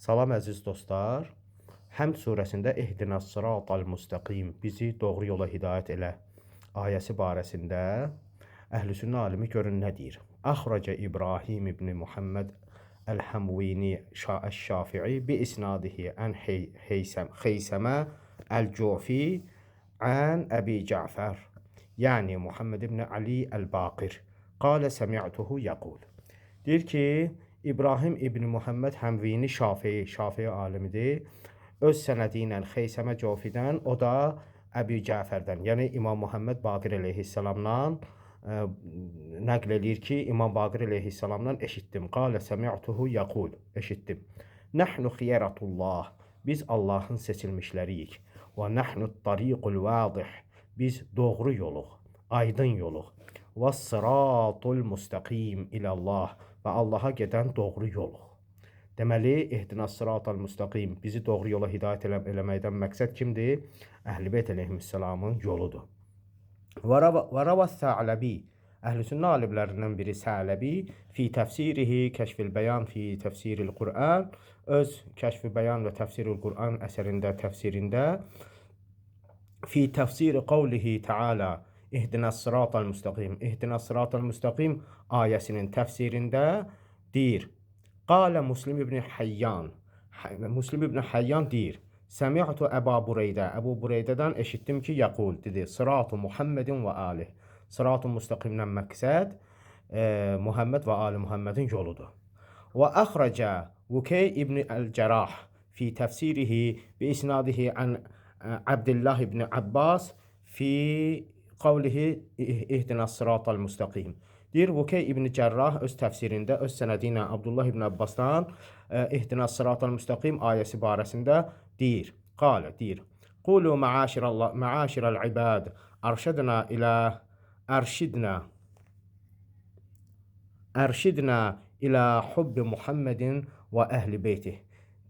Salam əziz dostlar. Həmd surəsində ehdinas sıratal müstəqim, bizi doğru yola hidayət elə ayəsi barəsində Əhlüsünnə alimi görün nə deyir? Əxrəcə İbrahim ibn Muhammed Əl-Həmvini Əş-Şafi'i bi isnadihi ən Xeysəmə Əl-Cufi ən Əbi Cəfər, yəni Muhammed ibn Ali Əl-Baqir qalə səmi'tuhu yəqul. Deyir ki, İbrahim ibn Muhammed Həmvini Şafii alimidir. Öz sənədi ilə Xeysəmə Cofidən, o da Əbi Cəfərdən, yəni İmam Muhammed Baqir əleyhissalamdan nəql eləyir ki, İmam Baqir əleyhissalamdan eşitdim. Qalə səmi'tuhu yəqul, eşitdim. Nəhnu xiyəratullah, biz Allahın seçilmişləriyik. Və nəhnu tariqul vədih, biz doğru yoluq, aydın yoluq. Və sıratul müstəqim ilallah, və Allaha gedən doğru yoluq. Deməli, ehdinas sıratal müstəqim, bizi doğru yola hidayət eləməkdən məqsəd kimdir? Əhl-i Beyt əleyhissalamın yoludur. Və ravas Sə'ləbi, Əhlüsünnə alimlərindən biri Sə'ləbi, fi təfsirihi kəşfil bəyan fi təfsiril Qur'an, öz kəşf-i bəyan və təfsiril Qur'an əsərində, təfsirində, fi təfsiri qavlihi Teala, ehdinas sıratal müstəqim, ehdinas sıratal müstəqim ayəsinin təfsirində deyir. Qalə Muslim ibn Hayyan, Muslim ibn Hayyan deyir. Səmi'tu Əba Bureydə, Əbu Bureydədən eşitdim ki, yəqul, dedi. Sıratu Muhammedin və alih. Sıratu müstəqimdən məqsəd Muhammed və ali Muhammedin yoludur. Və əxrəcə Vukey ibn Əl-Cərah fi təfsirihi bi isnadihi ən Abdullah ibn Abbas fi qavlihi ihdinas sıratal müstəqim. Deyir, Vukey ibn Cərrah öz təfsirində, öz sənədi ilə Abdullah ibn Abbasdan ihdinas sıratal müstəqim ayəsi barəsində deyir. Qalə, deyir. Qulu məəşirəl ibad, ərşidnə ilə hubbi Muhammedin və əhli beyti.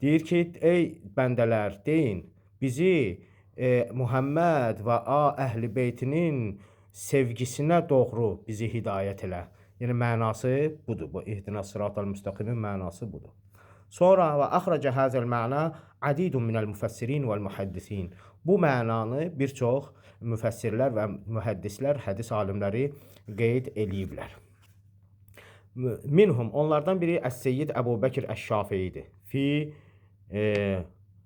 Deyir ki, ey bəndələr, deyin, bizi Muhammed və əhl-i beytinin sevgisinə doğru bizi hidayət elə. Yəni mənası budur. Bu ihdinas sıratal müstəqimin mənası budur. Sonra və əxrəcə həzəl məna adidun minəl müfəssirin vəl mühəddisin. Bu mənanı bir çox müfəssirlər və mühəddislər, hədis alimləri qeyd eləyiblər. Minhum, onlardan biri Əs-Seyyid Əbu Bəkir Əş-Şafiidir. Fi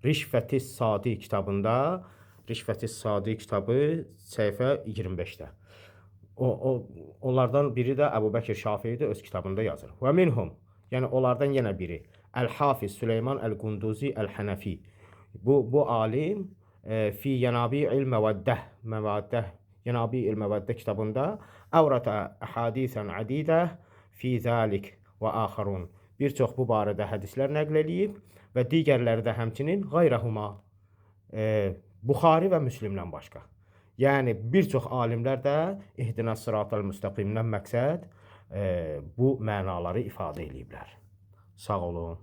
Rişvətis Sadi kitabında, Rişvətis Sadi kitabı səhifə 25-də. Onlardan biri də Əbu Bəkir Şafiidir, öz kitabında yazır. Və minhum, yəni onlardan yenə biri Əl-Hafiz Süleyman Əl-Qunduzi Əl-Hənəfi. Bu alim fi Yənabi'il Məvəddə, Yənabi'il Məvəddə kitabında əvrətə əhadisən ədidə fi zəlik və axarun. Bir çox bu barədə hədislər nəql eləyib və digərləri də həmçinin qayrəhuma, Buxari və Müslimdən başqa. Yəni, bir çox alimlər də ehdinas sıratal müstəqimdən məqsəd bu mənaları ifadə eləyiblər. Sağ olun.